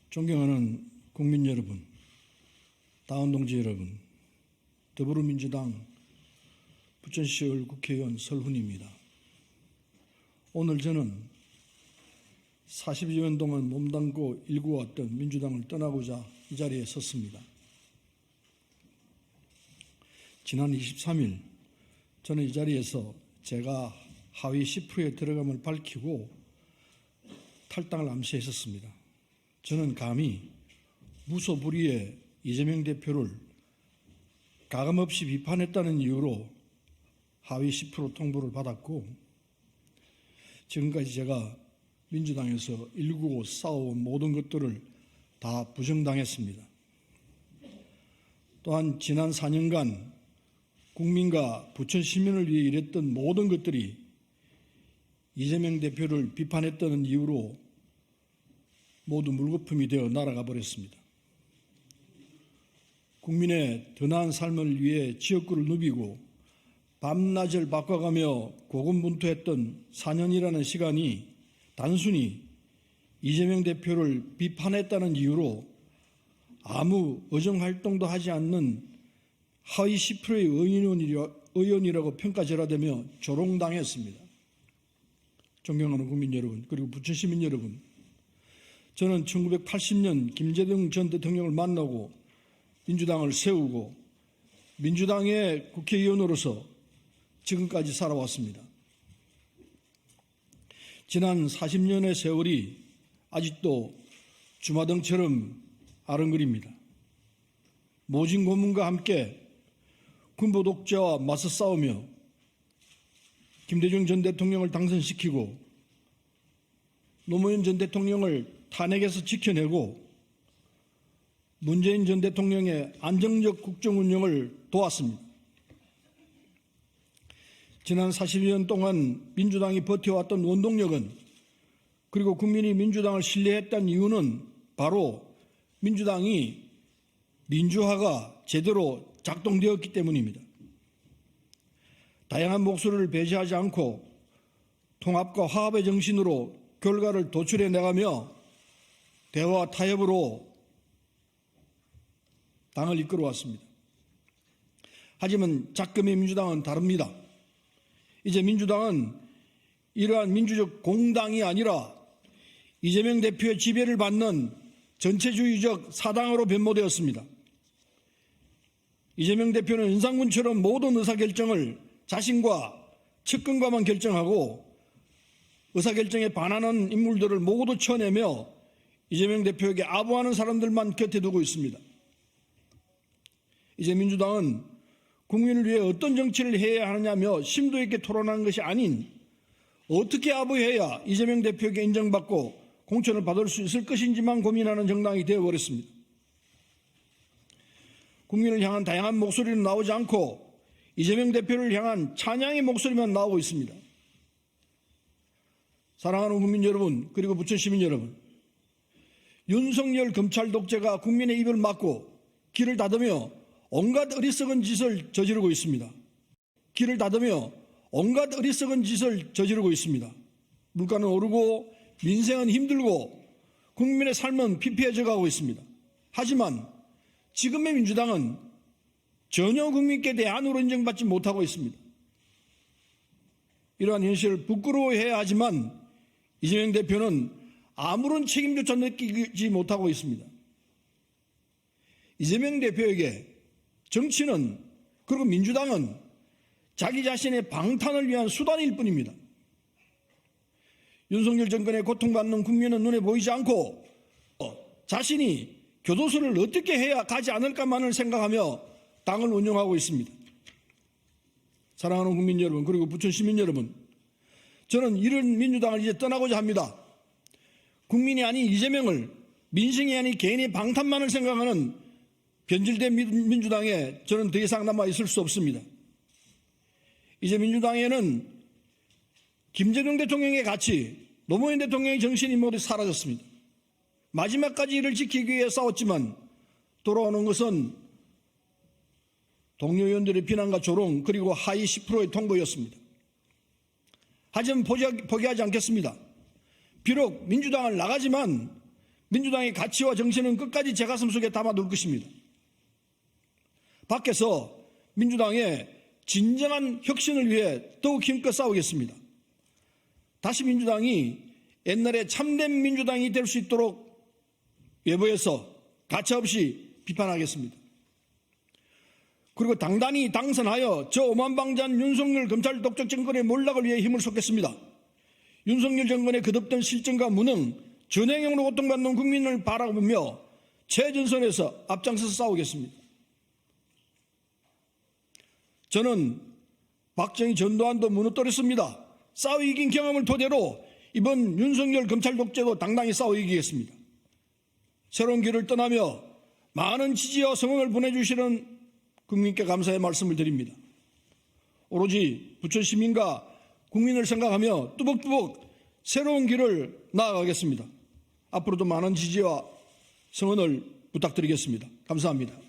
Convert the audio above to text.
존경하는 국민 여러분, 당원 동지 여러분, 더불어민주당 부천시의회 국회의원 설훈입니다. 오늘 저는 40여 년 동안 몸담고 일구어왔던 민주당을 떠나고자 이 자리에 섰습니다. 지난 23일 저는 이 자리에서 제가 하위 10%에 들어감을 밝히고 탈당을 암시했었습니다. 저는 감히 무소불위의 이재명 대표를 가감없이 비판했다는 이유로 하위 10% 통보를 받았고, 지금까지 제가 민주당에서 일구고 싸워온 모든 것들을 다 부정당했습니다. 또한 지난 4년간 국민과 부천 시민을 위해 일했던 모든 것들이 이재명 대표를 비판했다는 이유로 모두 물거품이 되어 날아가 버렸습니다. 국민의 더 나은 삶을 위해 지역구를 누비고 밤낮을 바꿔가며 고군분투했던 4년이라는 시간이 단순히 이재명 대표를 비판했다는 이유로 아무 의정활동도 하지 않는 하위 10%의 의원이라고 평가절하되며 조롱당했습니다. 존경하는 국민 여러분, 그리고 부천 시민 여러분, 저는 1980년 김대중 전 대통령을 만나고 민주당을 세우고 민주당의 국회의원으로서 지금까지 살아왔습니다. 지난 40년의 세월이 아직도 주마등처럼 아른거립니다. 모진 고문과 함께 군부 독재와 맞서 싸우며 김대중 전 대통령을 당선시키고 노무현 전 대통령을 탄핵에서 지켜내고 문재인 전 대통령의 안정적 국정 운영을 도왔습니다. 지난 40년 동안 민주당이 버텨왔던 원동력은, 그리고 국민이 민주당을 신뢰했던 이유는 바로 민주당이 민주화가 제대로 작동되었기 때문입니다. 다양한 목소리를 배제하지 않고 통합과 화합의 정신으로 결과를 도출해 나가며 대화와 타협으로 당을 이끌어왔습니다. 하지만 작금의 민주당은 다릅니다. 이제 민주당은 이러한 민주적 공당이 아니라 이재명 대표의 지배를 받는 전체주의적 사당으로 변모되었습니다. 이재명 대표는 윤상군처럼 모든 의사결정을 자신과 측근과만 결정하고 의사결정에 반하는 인물들을 모두 쳐내며 이재명 대표에게 아부하는 사람들만 곁에 두고 있습니다. 이제 민주당은 국민을 위해 어떤 정치를 해야 하느냐며 심도 있게 토론하는 것이 아닌 어떻게 아부해야 이재명 대표에게 인정받고 공천을 받을 수 있을 것인지만 고민하는 정당이 되어버렸습니다. 국민을 향한 다양한 목소리는 나오지 않고 이재명 대표를 향한 찬양의 목소리만 나오고 있습니다. 사랑하는 국민 여러분, 그리고 부천 시민 여러분, 윤석열 검찰 독재가 국민의 입을 막고 길을 닫으며 온갖 어리석은 짓을 저지르고 있습니다. 길을 닫으며 온갖 어리석은 짓을 저지르고 있습니다. 물가는 오르고 민생은 힘들고 국민의 삶은 피폐해져 가고 있습니다. 하지만 지금의 민주당은 전혀 국민께 대안으로 인정받지 못하고 있습니다. 이러한 현실을 부끄러워해야 하지만 이재명 대표는 아무런 책임조차 느끼지 못하고 있습니다. 이재명 대표에게 정치는, 그리고 민주당은 자기 자신의 방탄을 위한 수단일 뿐입니다. 윤석열 정권의 고통받는 국민은 눈에 보이지 않고 자신이 교도소를 어떻게 해야 가지 않을까만을 생각하며 당을 운영하고 있습니다. 사랑하는 국민 여러분, 그리고 부천 시민 여러분, 저는 이런 민주당을 이제 떠나고자 합니다. 국민이 아닌 이재명을, 민생이 아닌 개인의 방탄만을 생각하는 변질된 민주당에 저는 더 이상 남아 있을 수 없습니다. 이제 민주당에는 김대중 대통령의 가치, 노무현 대통령의 정신이 모두 사라졌습니다. 마지막까지 이를 지키기 위해 싸웠지만 돌아오는 것은 동료 의원들의 비난과 조롱, 그리고 하위 10%의 통보였습니다. 하지만 포기하지 않겠습니다. 비록 민주당을 나가지만 민주당의 가치와 정신은 끝까지 제 가슴 속에 담아둘 것입니다. 밖에서 민주당의 진정한 혁신을 위해 더욱 힘껏 싸우겠습니다. 다시 민주당이 옛날에 참된 민주당이 될 수 있도록 외부에서 가차없이 비판하겠습니다. 그리고 당단히 당선하여 저 오만방자한 윤석열 검찰 독재 정권의 몰락을 위해 힘을 쏟겠습니다. 윤석열 정권의 끝없던 실정과 무능, 전횡형으로 고통받는 국민을 바라보며 최전선에서 앞장서서 싸우겠습니다. 저는 박정희 전두환도 무너뜨렸습니다. 싸워 이긴 경험을 토대로 이번 윤석열 검찰 독재도 당당히 싸워 이기겠습니다. 새로운 길을 떠나며 많은 지지와 성원을 보내주시는 국민께 감사의 말씀을 드립니다. 오로지 부천 시민과 국민을 생각하며 뚜벅뚜벅 새로운 길을 나아가겠습니다. 앞으로도 많은 지지와 성원을 부탁드리겠습니다. 감사합니다.